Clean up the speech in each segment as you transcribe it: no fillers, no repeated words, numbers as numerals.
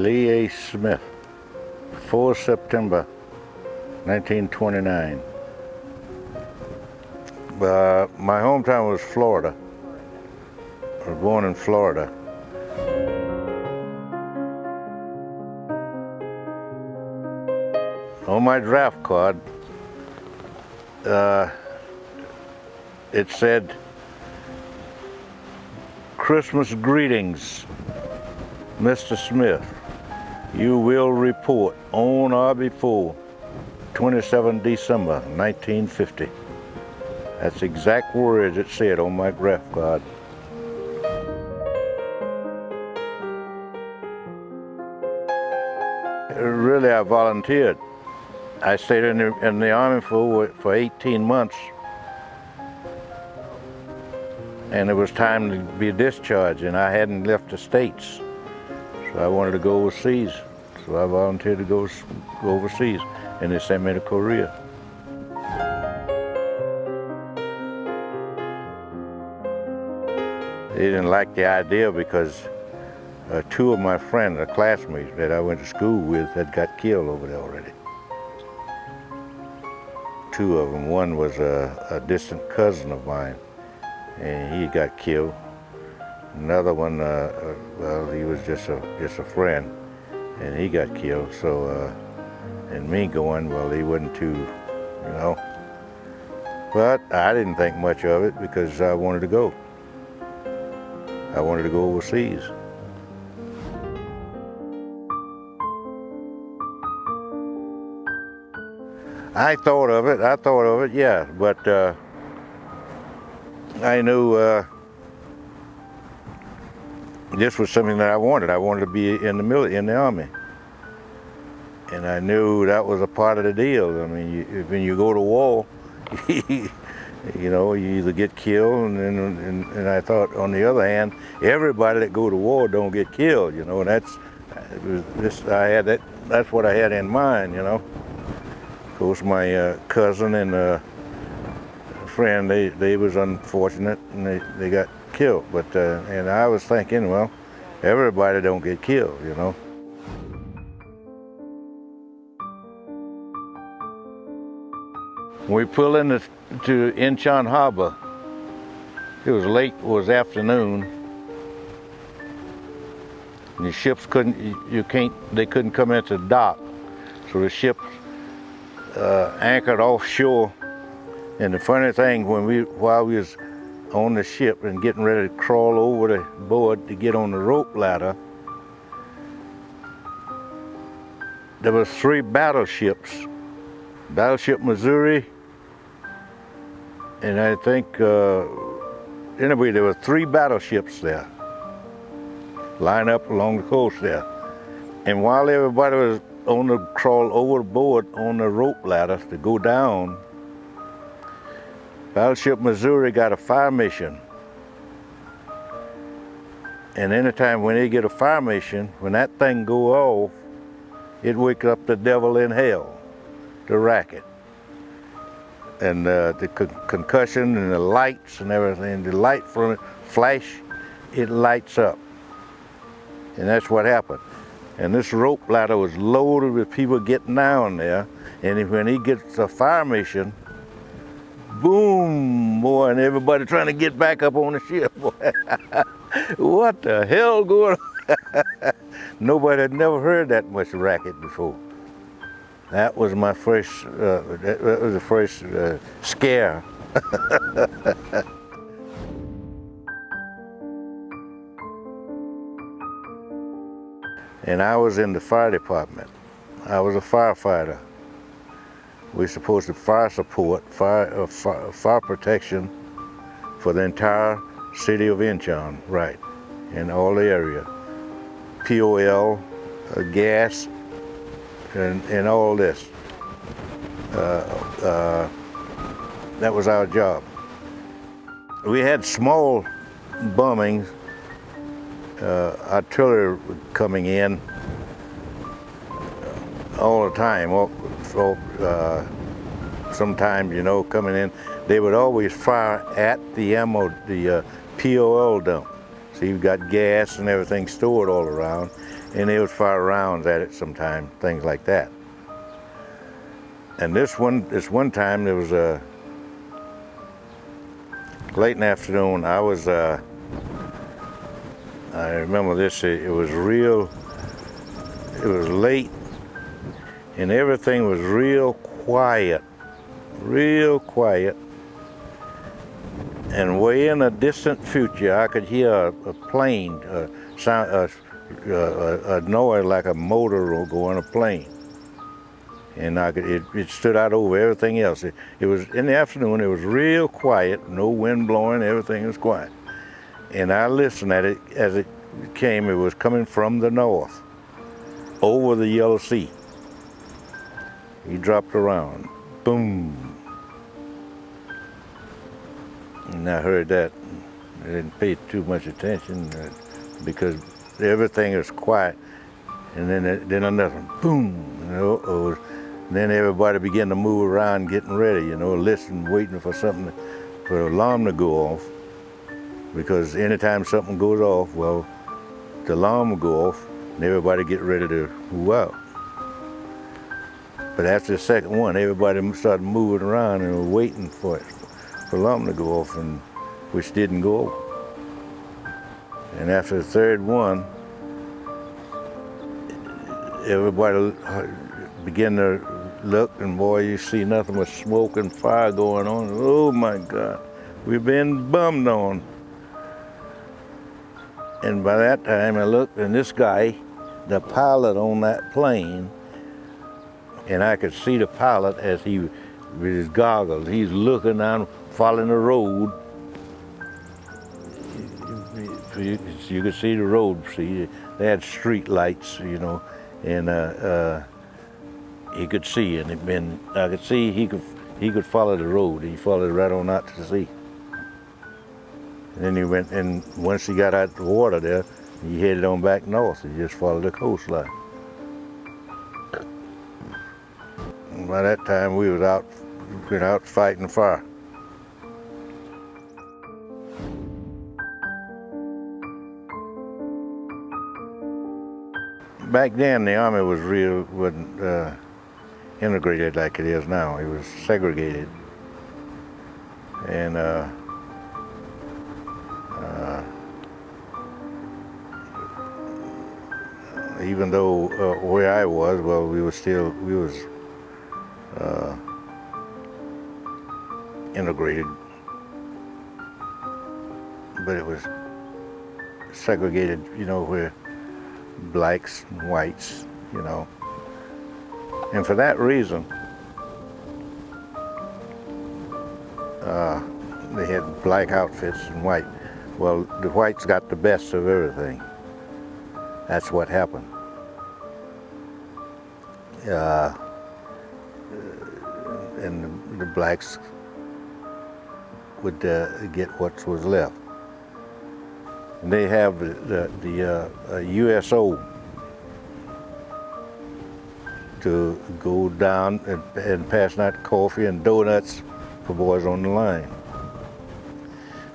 Lee A. Smith, 4 September 1929. My hometown was Florida. I was born in Florida. On my draft card, it said, "Christmas greetings, Mr. Smith. You will report on or before 27 December 1950. That's exact words it said on my draft card. Really, I volunteered. I stayed in the Army for 18 months, and it was time to be discharged, and I hadn't left the States, so I wanted to go overseas. So I volunteered to go overseas, and they sent me to Korea. They didn't like the idea because two of my friends, classmates that I went to school with, had got killed over there already. Two of them. One was a distant cousin of mine, and he got killed. Another one, well, he was just a friend, and he got killed. So, and me going, well, he wasn't too, you know. But I didn't think much of it because I wanted to go. I wanted to go overseas. I thought of it, yeah, but I knew this was something that I wanted. I wanted to be in the Army. And I knew that was a part of the deal. I mean, when you go to war, you know, you either get killed, and I thought, on the other hand, everybody that go to war don't get killed, you know, and that's what I had in mind, you know. Of course, my cousin and friend, they was unfortunate, and they got killed. But and I was thinking, well, everybody don't get killed, you know. When we pulled into Incheon Harbor, it was late, it was afternoon, and the ships they couldn't come into the dock, so the ships anchored offshore. And the funny thing, while we was on the ship and getting ready to crawl over the board to get on the rope ladder, there was 3 battleships. Battleship Missouri, and I think, anyway, there were 3 battleships there, lined up along the coast there. And while everybody was on the crawl overboard on the rope ladder to go down, Battleship Missouri got a fire mission. And anytime when they get a fire mission, when that thing go off, it wakes up the devil in hell, the racket. And the concussion and the lights and everything, the light from it flash, it lights up. And that's what happened. And this rope ladder was loaded with people getting down there. And when he gets a fire mission, boom, boy, and everybody trying to get back up on the ship. What the hell going on? Nobody had never heard that much racket before. That was my first, that was the first scare. And I was in the fire department. I was a firefighter. We're supposed to fire support, fire protection for the entire city of Incheon, right, in all the area. POL, gas, and all this. That was our job. We had small bombings, artillery coming in all the time. Sometimes, you know, coming in, they would always fire at the ammo, the POL dump. So you've got gas and everything stored all around, and they would fire rounds at it sometimes, things like that. And this one time there was a late in the afternoon. I remember this. It was late, and everything was real quiet. And way in a distant future, I could hear a plane, a noise like a motor going a plane. And it stood out over everything else. It was in the afternoon. It was real quiet, no wind blowing. Everything was quiet. And I listened at it as it came. It was coming from the north, over the Yellow Sea. He dropped around, boom. And I heard that. I didn't pay too much attention because everything was quiet. And then another boom. Then everybody began to move around, getting ready, listening, waiting for something, for the alarm to go off. Because anytime something goes off, well, the alarm will go off, and everybody get ready to move out. But after the second one, everybody started moving around and were waiting for it, for the alarm to go off, and which didn't go off. And after the third one, everybody began to look, and boy, you see nothing but smoke and fire going on. Oh my God, we've been bummed on. And by that time I looked, and this guy, the pilot on that plane, and I could see the pilot as he, with his goggles, he's looking down, following the road. You could see the road, see, they had street lights, and he could see, and I could see he could follow the road. He followed right on out to the sea. And then he went, and once he got out the water there, he headed on back north. He just followed the coastline. And by that time, we were out fighting fire. Back then, the Army wasn't integrated like it is now. It was segregated. And even though where I was, well, we was integrated, but it was segregated, where blacks and whites, and for that reason, they had black outfits and white. Well, the whites got the best of everything. That's what happened. And the blacks would get what was left. And they have the U.S.A. to go down and pass out coffee and donuts for boys on the line.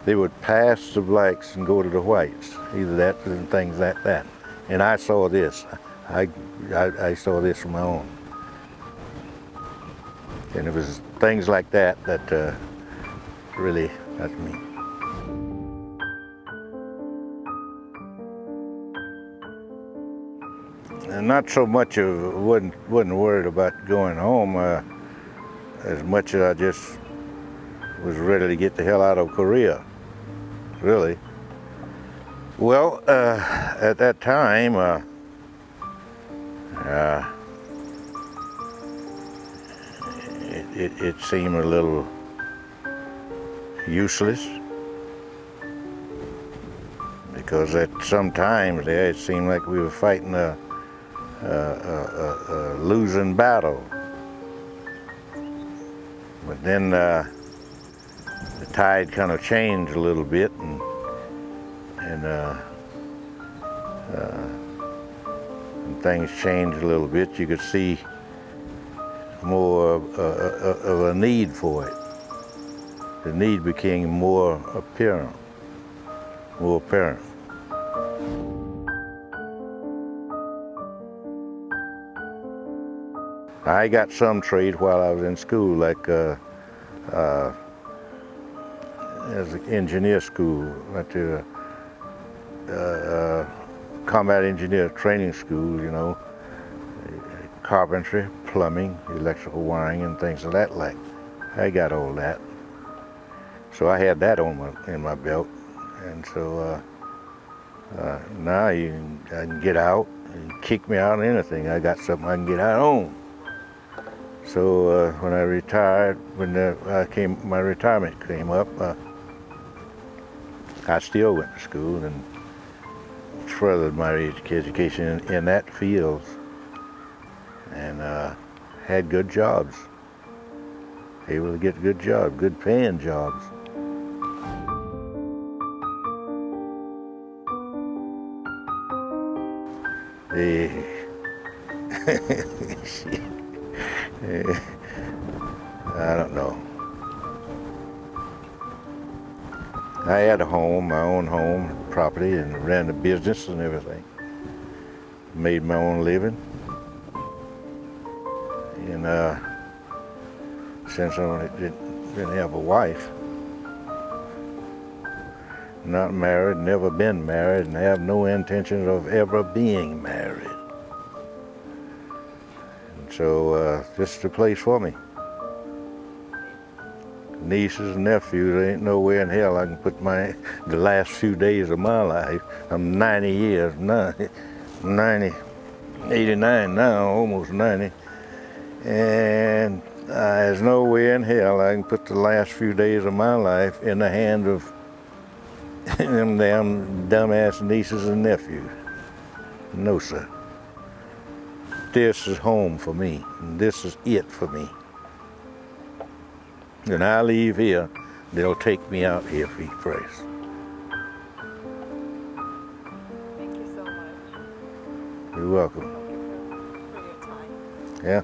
They would pass the blacks and go to the whites, either that or things like that. And I saw this. I saw this from my own. And it was things like that that really got me. And not so much of wasn't worried about going home as much as I just was ready to get the hell out of Korea, really. Well, at that time, it seemed a little useless, because at some times there it seemed like we were fighting a losing battle. But then the tide kind of changed a little bit, and things changed a little bit. You could see more of a need for it. The need became more apparent. I got some trade while I was in school, like as an engineer school, went to combat engineer training school, you know, carpentry, plumbing, electrical wiring, and things of that like. I got all that, so I had that in my belt, and so now I can get out and kick me out of anything. I got something I can get out on. So when I retired, when my retirement came up, I still went to school and furthered my education in that field, and had good jobs. Able to get good jobs, good paying jobs. I don't know. I had a home, my own home, property, and ran a business and everything. Made my own living. And since I didn't have a wife, not married, never been married, and have no intention of ever being married. And so this is the place for me. Nieces and nephews, ain't nowhere in hell I can put the last few days of my life. I'm 90 years now, 89 now, almost 90. And there's nowhere in hell I can put the last few days of my life in the hand of them damn dumbass nieces and nephews. No, sir. This is home for me. And this is it for me. When I leave here, they'll take me out here, feet first. Thank you so much. You're welcome. Thank you for your time. Yeah.